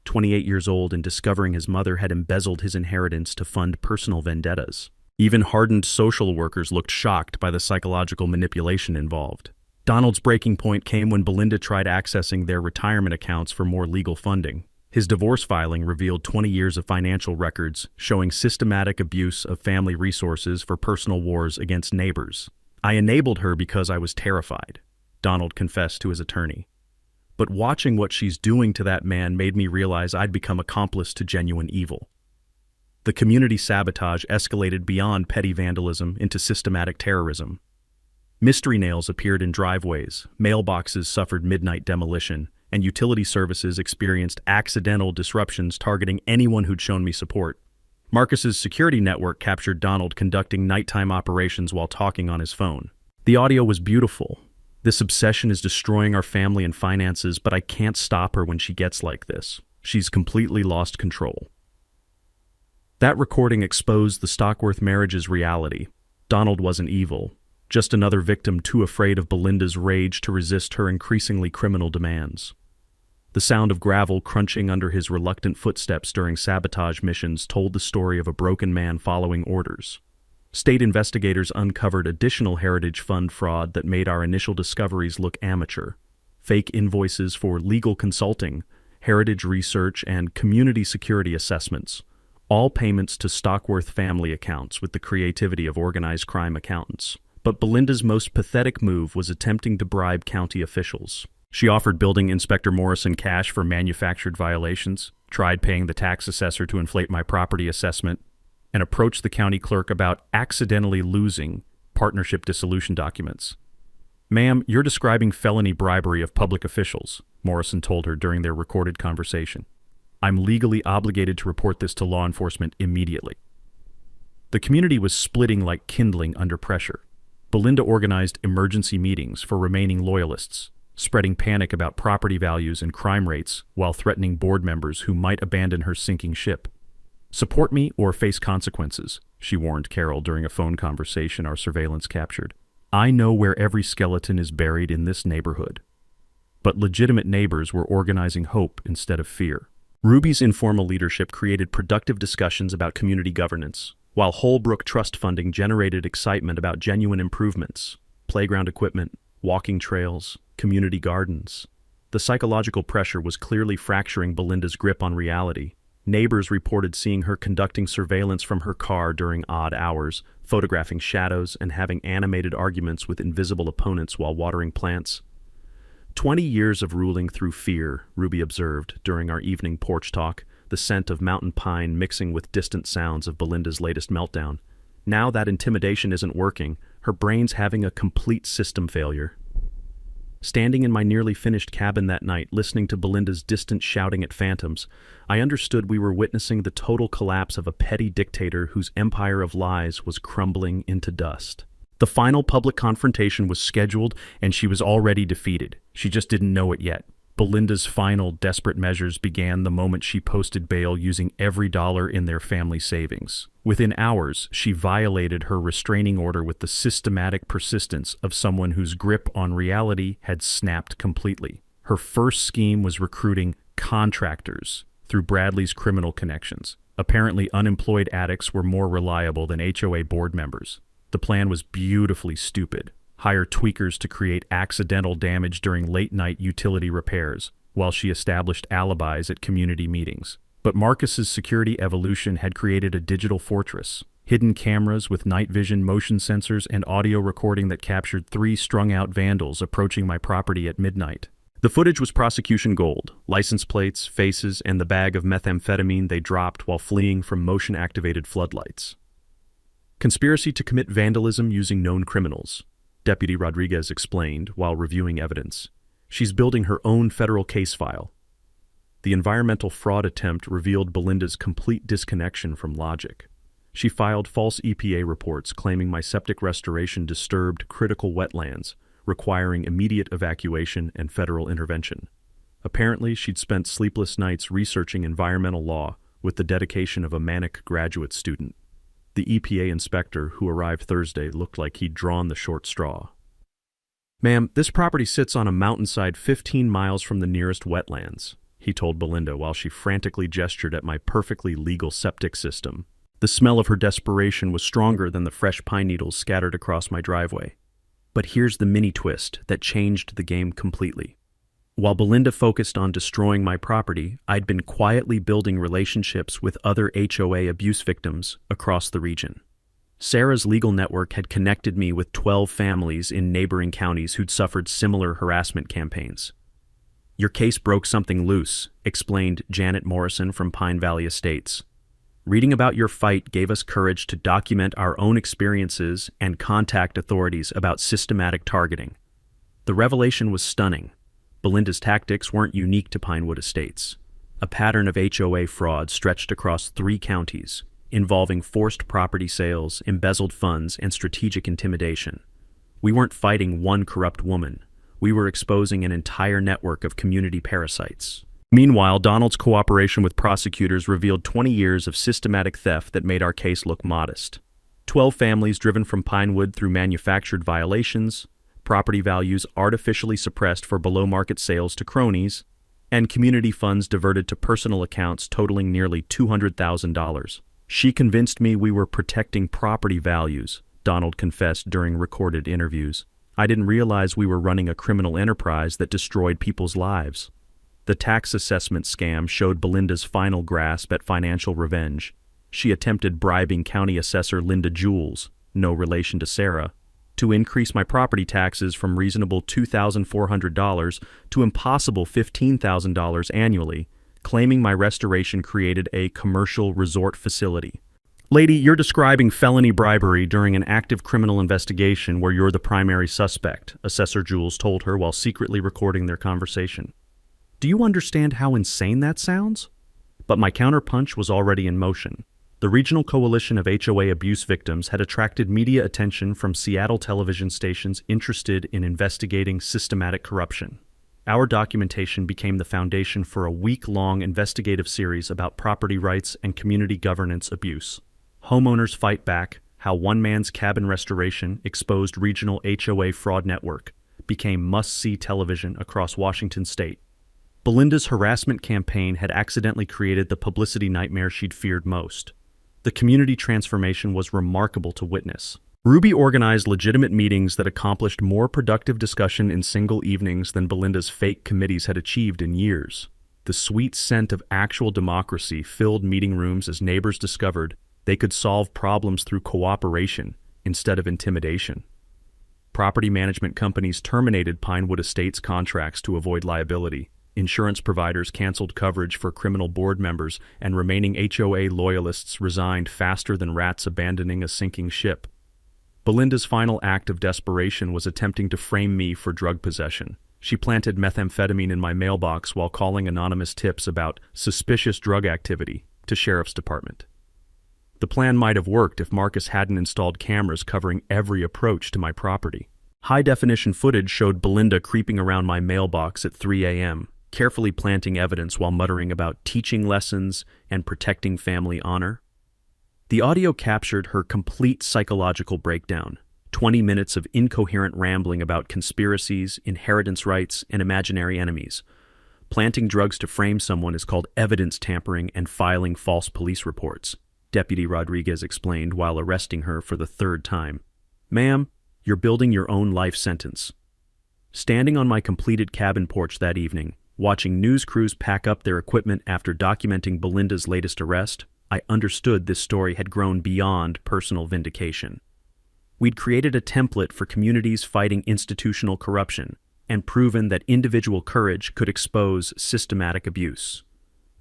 Speaker 1: 28 years old and discovering his mother had embezzled his inheritance to fund personal vendettas. Even hardened social workers looked shocked by the psychological manipulation involved. Donald's breaking point came when Belinda tried accessing their retirement accounts for more legal funding. His divorce filing revealed 20 years of financial records showing systematic abuse of family resources for personal wars against neighbors. I enabled her because I was terrified, Donald confessed to his attorney. But watching what she's doing to that man made me realize I'd become accomplice to genuine evil. The community sabotage escalated beyond petty vandalism into systematic terrorism. Mystery nails appeared in driveways, mailboxes suffered midnight demolition, and utility services experienced accidental disruptions targeting anyone who'd shown me support. Marcus's security network captured Donald conducting nighttime operations while talking on his phone. The audio was beautiful. This obsession is destroying our family and finances, but I can't stop her when she gets like this. She's completely lost control. That recording exposed the Stockworth marriage's reality. Donald wasn't evil, just another victim too afraid of Belinda's rage to resist her increasingly criminal demands. The sound of gravel crunching under his reluctant footsteps during sabotage missions told the story of a broken man following orders. State investigators uncovered additional Heritage Fund fraud that made our initial discoveries look amateur. Fake invoices for legal consulting, heritage research, and community security assessments. All payments to Stockworth family accounts with the creativity of organized crime accountants. But Belinda's most pathetic move was attempting to bribe county officials. She offered Building Inspector Morrison cash for manufactured violations, tried paying the tax assessor to inflate my property assessment, and approached the county clerk about accidentally losing partnership dissolution documents. "Ma'am, you're describing felony bribery of public officials," Morrison told her during their recorded conversation. "I'm legally obligated to report this to law enforcement immediately." The community was splitting like kindling under pressure. Belinda organized emergency meetings for remaining loyalists, spreading panic about property values and crime rates while threatening board members who might abandon her sinking ship. "Support me or face consequences," she warned Carol during a phone conversation our surveillance captured. "I know where every skeleton is buried in this neighborhood." But legitimate neighbors were organizing hope instead of fear. Ruby's informal leadership created productive discussions about community governance, while Holbrook trust funding generated excitement about genuine improvements, playground equipment, walking trails, community gardens. The psychological pressure was clearly fracturing Belinda's grip on reality. Neighbors reported seeing her conducting surveillance from her car during odd hours, photographing shadows and having animated arguments with invisible opponents while watering plants. 20 years of ruling through fear, Ruby observed during our evening porch talk, the scent of mountain pine mixing with distant sounds of Belinda's latest meltdown. Now that intimidation isn't working, her brain's having a complete system failure. Standing in my nearly finished cabin that night, listening to Belinda's distant shouting at phantoms, I understood we were witnessing the total collapse of a petty dictator whose empire of lies was crumbling into dust. The final public confrontation was scheduled, and she was already defeated. She just didn't know it yet. Belinda's final desperate measures began the moment she posted bail using every dollar in their family savings. Within hours, she violated her restraining order with the systematic persistence of someone whose grip on reality had snapped completely. Her first scheme was recruiting contractors through Bradley's criminal connections. Apparently, unemployed addicts were more reliable than HOA board members. The plan was beautifully stupid. Hire tweakers to create accidental damage during late-night utility repairs, while she established alibis at community meetings. But Marcus's security evolution had created a digital fortress. Hidden cameras with night vision motion sensors and audio recording that captured 3 strung-out vandals approaching my property at midnight. The footage was prosecution gold: license plates, faces, and the bag of methamphetamine they dropped while fleeing from motion-activated floodlights. Conspiracy to commit vandalism using known criminals, Deputy Rodriguez explained while reviewing evidence. She's building her own federal case file. The environmental fraud attempt revealed Belinda's complete disconnection from logic. She filed false EPA reports claiming my septic restoration disturbed critical wetlands, requiring immediate evacuation and federal intervention. Apparently, she'd spent sleepless nights researching environmental law with the dedication of a manic graduate student. The EPA inspector, who arrived Thursday, looked like he'd drawn the short straw. "Ma'am, this property sits on a mountainside 15 miles from the nearest wetlands," he told Belinda while she frantically gestured at my perfectly legal septic system. The smell of her desperation was stronger than the fresh pine needles scattered across my driveway. But here's the mini twist that changed the game completely. While Belinda focused on destroying my property, I'd been quietly building relationships with other HOA abuse victims across the region. Sarah's legal network had connected me with 12 families in neighboring counties who'd suffered similar harassment campaigns. "Your case broke something loose," explained Janet Morrison from Pine Valley Estates. "Reading about your fight gave us courage to document our own experiences and contact authorities about systematic targeting." The revelation was stunning. Belinda's tactics weren't unique to Pinewood Estates. A pattern of HOA fraud stretched across 3 counties, involving forced property sales, embezzled funds, and strategic intimidation. We weren't fighting one corrupt woman. We were exposing an entire network of community parasites. Meanwhile, Donald's cooperation with prosecutors revealed 20 years of systematic theft that made our case look modest. 12 families driven from Pinewood through manufactured violations, property values artificially suppressed for below-market sales to cronies, and community funds diverted to personal accounts totaling nearly $200,000. "She convinced me we were protecting property values," Donald confessed during recorded interviews. "I didn't realize we were running a criminal enterprise that destroyed people's lives." The tax assessment scam showed Belinda's final grasp at financial revenge. She attempted bribing County Assessor Linda Jules, no relation to Sarah, to increase my property taxes from reasonable $2,400 to impossible $15,000 annually, claiming my restoration created a commercial resort facility. "Lady, you're describing felony bribery during an active criminal investigation where you're the primary suspect," Assessor Jules told her while secretly recording their conversation. "Do you understand how insane that sounds?" But my counterpunch was already in motion. The regional coalition of HOA abuse victims had attracted media attention from Seattle television stations interested in investigating systematic corruption. Our documentation became the foundation for a week-long investigative series about property rights and community governance abuse. Homeowners Fight Back: How One Man's Cabin Restoration Exposed Regional HOA Fraud Network became must-see television across Washington state. Belinda's harassment campaign had accidentally created the publicity nightmare she'd feared most. The community transformation was remarkable to witness. Ruby organized legitimate meetings that accomplished more productive discussion in single evenings than Belinda's fake committees had achieved in years. The sweet scent of actual democracy filled meeting rooms as neighbors discovered they could solve problems through cooperation instead of intimidation. Property management companies terminated Pinewood Estates contracts to avoid liability. Insurance providers canceled coverage for criminal board members, and remaining HOA loyalists resigned faster than rats abandoning a sinking ship. Belinda's final act of desperation was attempting to frame me for drug possession. She planted methamphetamine in my mailbox while calling anonymous tips about suspicious drug activity to Sheriff's Department. The plan might have worked if Marcus hadn't installed cameras covering every approach to my property. High-definition footage showed Belinda creeping around my mailbox at 3 a.m., carefully planting evidence while muttering about teaching lessons and protecting family honor. The audio captured her complete psychological breakdown, 20 minutes of incoherent rambling about conspiracies, inheritance rights, and imaginary enemies. Planting drugs to frame someone is called evidence tampering and filing false police reports, Deputy Rodriguez explained while arresting her for the 3rd time. "Ma'am, you're building your own life sentence." Standing on my completed cabin porch that evening, watching news crews pack up their equipment after documenting Belinda's latest arrest, I understood this story had grown beyond personal vindication. We'd created a template for communities fighting institutional corruption, and proven that individual courage could expose systematic abuse.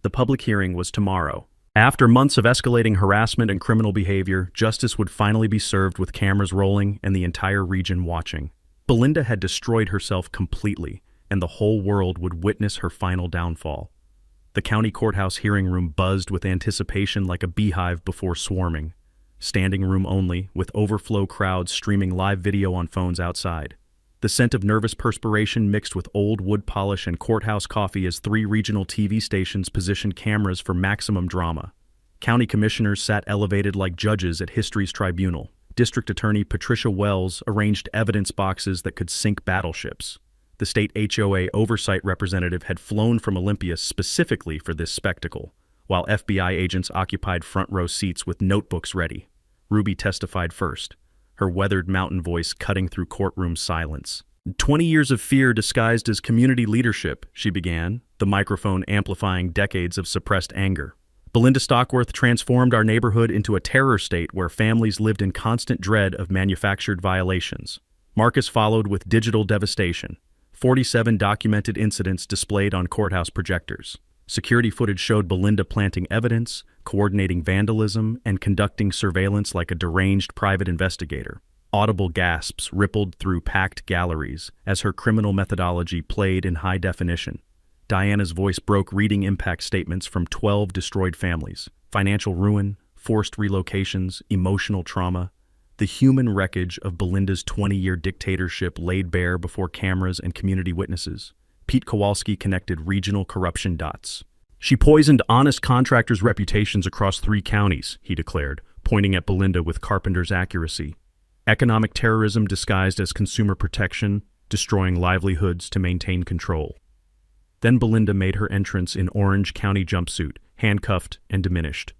Speaker 1: The public hearing was tomorrow. After months of escalating harassment and criminal behavior, justice would finally be served with cameras rolling and the entire region watching. Belinda had destroyed herself completely, and the whole world would witness her final downfall. The county courthouse hearing room buzzed with anticipation like a beehive before swarming. Standing room only, with overflow crowds streaming live video on phones outside. The scent of nervous perspiration mixed with old wood polish and courthouse coffee as 3 regional TV stations positioned cameras for maximum drama. County commissioners sat elevated like judges at history's tribunal. District Attorney Patricia Wells arranged evidence boxes that could sink battleships. The state HOA oversight representative had flown from Olympia specifically for this spectacle, while FBI agents occupied front row seats with notebooks ready. Ruby testified first, her weathered mountain voice cutting through courtroom silence. 20 years of fear disguised as community leadership, she began, the microphone amplifying decades of suppressed anger. Belinda Stockworth transformed our neighborhood into a terror state where families lived in constant dread of manufactured violations. Marcus followed with digital devastation. 47 documented incidents displayed on courthouse projectors. Security footage showed Belinda planting evidence, coordinating vandalism, and conducting surveillance like a deranged private investigator. Audible gasps rippled through packed galleries as her criminal methodology played in high definition. Diana's voice broke reading impact statements from 12 destroyed families. Financial ruin, forced relocations, emotional trauma. The human wreckage of Belinda's 20-year dictatorship laid bare before cameras and community witnesses. Pete Kowalski connected regional corruption dots. She poisoned honest contractors' reputations across 3 counties, he declared, pointing at Belinda with carpenter's accuracy. Economic terrorism disguised as consumer protection, destroying livelihoods to maintain control. Then Belinda made her entrance in Orange County jumpsuit, handcuffed and diminished.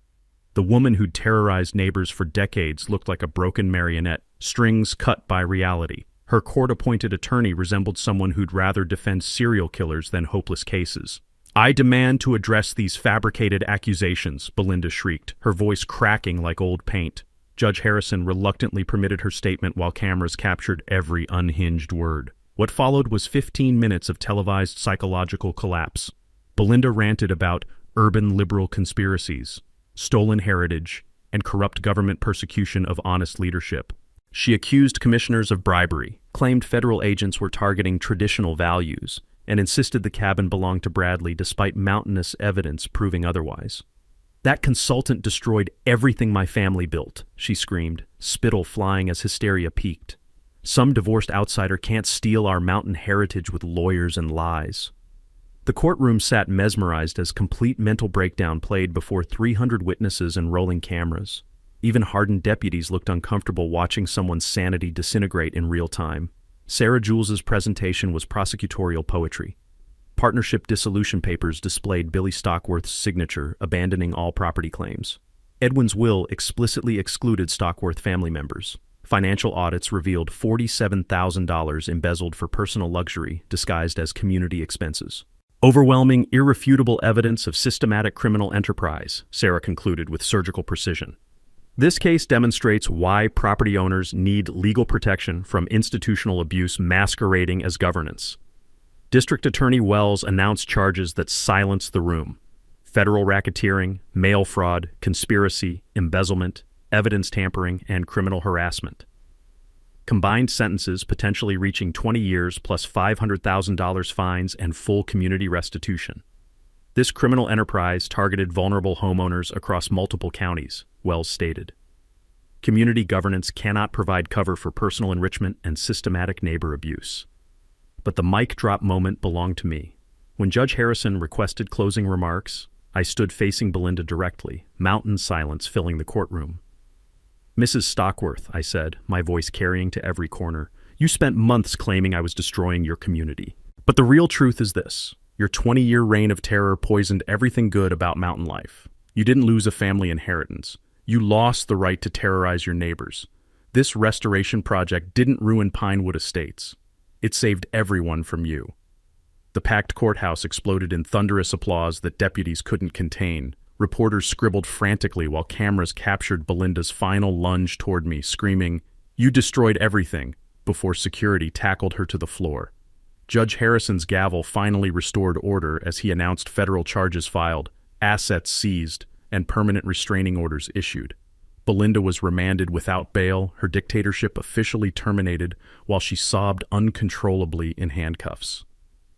Speaker 1: The woman who'd terrorized neighbors for decades looked like a broken marionette, strings cut by reality. Her court-appointed attorney resembled someone who'd rather defend serial killers than hopeless cases. "I demand to address these fabricated accusations," Belinda shrieked, her voice cracking like old paint. Judge Harrison reluctantly permitted her statement while cameras captured every unhinged word. What followed was 15 minutes of televised psychological collapse. Belinda ranted about urban liberal conspiracies, stolen heritage, and corrupt government persecution of honest leadership. She accused commissioners of bribery, claimed federal agents were targeting traditional values, and insisted the cabin belonged to Bradley despite mountainous evidence proving otherwise. "That consultant destroyed everything my family built," she screamed, spittle flying as hysteria peaked. "Some divorced outsider can't steal our mountain heritage with lawyers and lies." The courtroom sat mesmerized as complete mental breakdown played before 300 witnesses and rolling cameras. Even hardened deputies looked uncomfortable watching someone's sanity disintegrate in real time. Sarah Jules's presentation was prosecutorial poetry. Partnership dissolution papers displayed Billy Stockworth's signature, abandoning all property claims. Edwin's will explicitly excluded Stockworth family members. Financial audits revealed $47,000 embezzled for personal luxury, disguised as community expenses. "Overwhelming, irrefutable evidence of systematic criminal enterprise," Sarah concluded with surgical precision. "This case demonstrates why property owners need legal protection from institutional abuse masquerading as governance." District Attorney Wells announced charges that silenced the room: federal racketeering, mail fraud, conspiracy, embezzlement, evidence tampering, and criminal harassment. Combined sentences potentially reaching 20 years plus $500,000 fines and full community restitution. This criminal enterprise targeted vulnerable homeowners across multiple counties, Wells stated. Community governance cannot provide cover for personal enrichment and systematic neighbor abuse. But the mic drop moment belonged to me. When Judge Harrison requested closing remarks, I stood facing Belinda directly, mountain silence filling the courtroom. "Mrs. Stockworth," I said, my voice carrying to every corner, "you spent months claiming I was destroying your community. But the real truth is this. Your 20-year reign of terror poisoned everything good about mountain life. You didn't lose a family inheritance. You lost the right to terrorize your neighbors. This restoration project didn't ruin Pinewood Estates. It saved everyone from you." The packed courthouse exploded in thunderous applause that deputies couldn't contain. Reporters scribbled frantically while cameras captured Belinda's final lunge toward me, screaming, "You destroyed everything," before security tackled her to the floor. Judge Harrison's gavel finally restored order as he announced federal charges filed, assets seized, and permanent restraining orders issued. Belinda was remanded without bail, her dictatorship officially terminated, while she sobbed uncontrollably in handcuffs.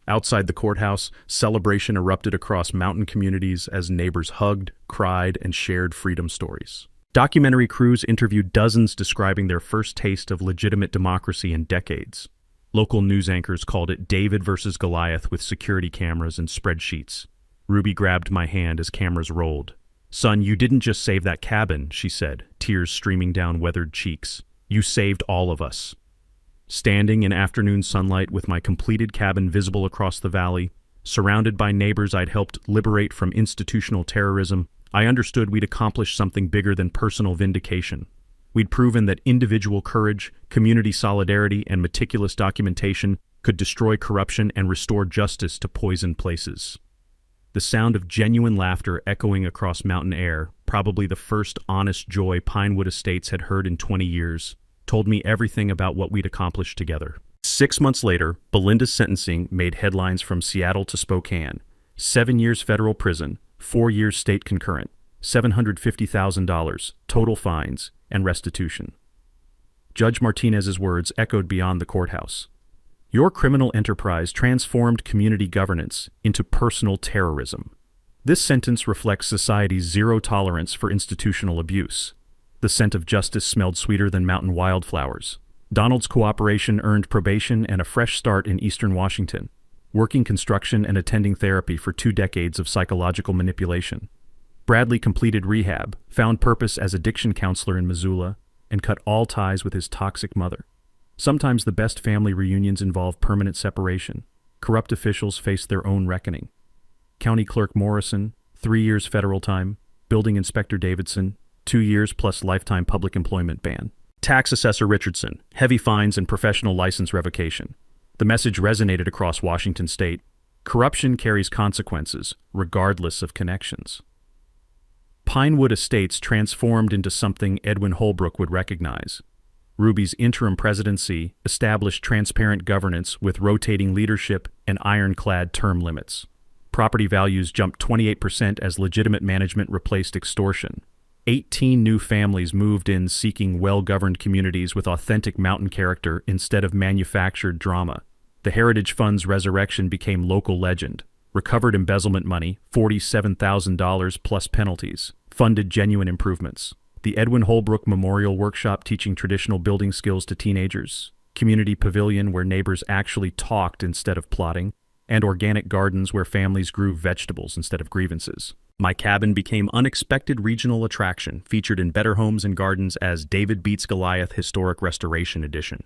Speaker 1: Outside the courthouse, celebration erupted across mountain communities as neighbors hugged, cried, and shared freedom stories. Documentary crews interviewed dozens describing their first taste of legitimate democracy in decades. Local news anchors called it David versus Goliath with security cameras and spreadsheets. Ruby grabbed my hand as cameras rolled. "Son, you didn't just save that cabin," she said, tears streaming down weathered cheeks. "You saved all of us." Standing in afternoon sunlight with my completed cabin visible across the valley, surrounded by neighbors I'd helped liberate from institutional terrorism, I understood we'd accomplished something bigger than personal vindication. We'd proven that individual courage, community solidarity, and meticulous documentation could destroy corruption and restore justice to poisoned places. The sound of genuine laughter echoing across mountain air, probably the first honest joy Pinewood Estates had heard in 20 years, told me everything about what we'd accomplished together. 6 months later, Belinda's sentencing made headlines from Seattle to Spokane. 7 years federal prison, 4 years state concurrent, $750,000, total fines, and restitution. Judge Martinez's words echoed beyond the courthouse. Your criminal enterprise transformed community governance into personal terrorism. This sentence reflects society's zero tolerance for institutional abuse. The scent of justice smelled sweeter than mountain wildflowers. Donald's cooperation earned probation and a fresh start in eastern Washington, working construction and attending therapy for 2 decades of psychological manipulation. Bradley completed rehab, found purpose as addiction counselor in Missoula, and cut all ties with his toxic mother. Sometimes the best family reunions involve permanent separation. Corrupt officials face their own reckoning. County Clerk Morrison, 3 years federal time. Building Inspector Davidson, 2 years plus lifetime public employment ban. Tax Assessor Richardson, heavy fines and professional license revocation. The message resonated across Washington state. Corruption carries consequences, regardless of connections. Pinewood Estates transformed into something Edwin Holbrook would recognize. Ruby's interim presidency established transparent governance with rotating leadership and ironclad term limits. Property values jumped 28% as legitimate management replaced extortion. 18 new families moved in seeking well-governed communities with authentic mountain character instead of manufactured drama. The Heritage Fund's resurrection became local legend. Recovered embezzlement money, $47,000 plus penalties, funded genuine improvements. The Edwin Holbrook Memorial Workshop teaching traditional building skills to teenagers. Community pavilion where neighbors actually talked instead of plotting. And organic gardens where families grew vegetables instead of grievances. My cabin became unexpected regional attraction, featured in Better Homes and Gardens as David Beats Goliath Historic Restoration Edition.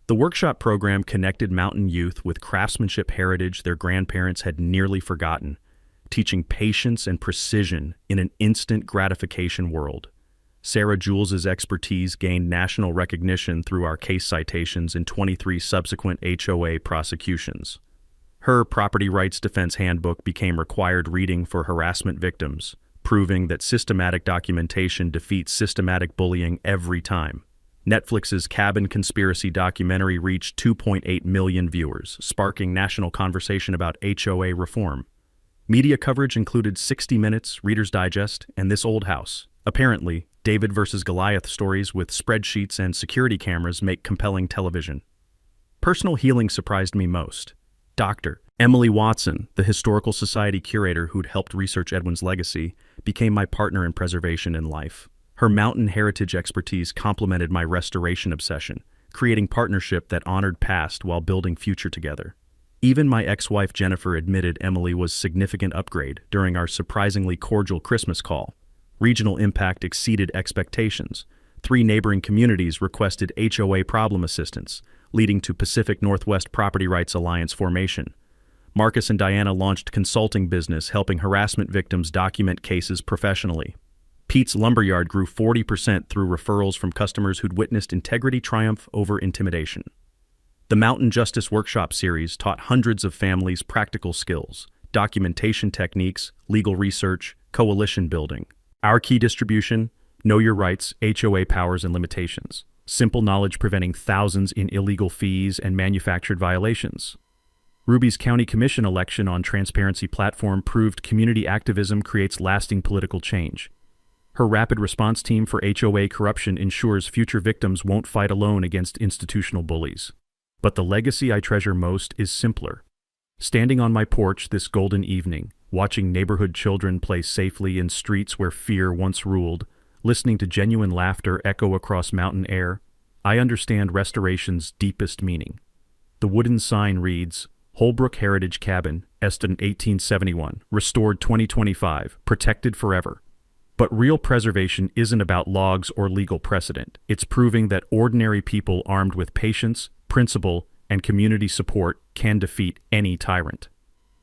Speaker 1: The workshop program connected mountain youth with craftsmanship heritage their grandparents had nearly forgotten, teaching patience and precision in an instant gratification world. Sarah Jules's expertise gained national recognition through our case citations in 23 subsequent HOA prosecutions. Her Property Rights Defense Handbook became required reading for harassment victims, proving that systematic documentation defeats systematic bullying every time. Netflix's Cabin Conspiracy documentary reached 2.8 million viewers, sparking national conversation about HOA reform. Media coverage included 60 Minutes, Reader's Digest, and This Old House. Apparently, David versus Goliath stories with spreadsheets and security cameras make compelling television. Personal healing surprised me most. Dr. Emily Watson, the Historical Society curator who'd helped research Edwin's legacy, became my partner in preservation and life. Her mountain heritage expertise complemented my restoration obsession, creating partnership that honored past while building future together. Even my ex-wife Jennifer admitted Emily was a significant upgrade during our surprisingly cordial Christmas call. Regional impact exceeded expectations. 3 neighboring communities requested HOA problem assistance, leading to Pacific Northwest Property Rights Alliance formation. Marcus and Diana launched consulting business helping harassment victims document cases professionally. Pete's Lumberyard grew 40% through referrals from customers who'd witnessed integrity triumph over intimidation. The Mountain Justice Workshop series taught hundreds of families practical skills, documentation techniques, legal research, coalition building. Our key distribution: Know Your Rights, HOA Powers and Limitations. Simple knowledge preventing thousands in illegal fees and manufactured violations. Ruby's county commission election on transparency platform proved community activism creates lasting political change. Her rapid response team for HOA corruption ensures future victims won't fight alone against institutional bullies. But the legacy I treasure most is simpler. Standing on my porch this golden evening, watching neighborhood children play safely in streets where fear once ruled, listening to genuine laughter echo across mountain air, I understand restoration's deepest meaning. The wooden sign reads, Holbrook Heritage Cabin, Eston 1871, restored 2025, protected forever. But real preservation isn't about logs or legal precedent. It's proving that ordinary people armed with patience, principle, and community support can defeat any tyrant.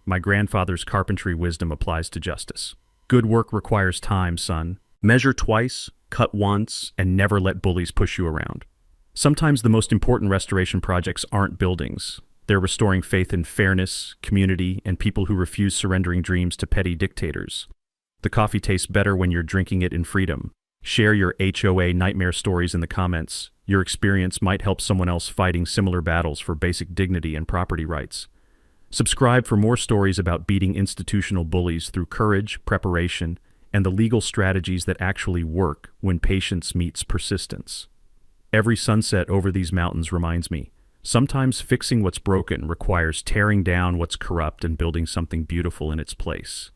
Speaker 1: My grandfather's carpentry wisdom applies to justice. Good work requires time, son. Measure twice, cut once, and never let bullies push you around. Sometimes the most important restoration projects aren't buildings. They're restoring faith in fairness, community, and people who refuse surrendering dreams to petty dictators. The coffee tastes better when you're drinking it in freedom. Share your HOA nightmare stories in the comments. Your experience might help someone else fighting similar battles for basic dignity and property rights. Subscribe for more stories about beating institutional bullies through courage, preparation, and the legal strategies that actually work when patience meets persistence. Every sunset over these mountains reminds me, sometimes fixing what's broken requires tearing down what's corrupt and building something beautiful in its place.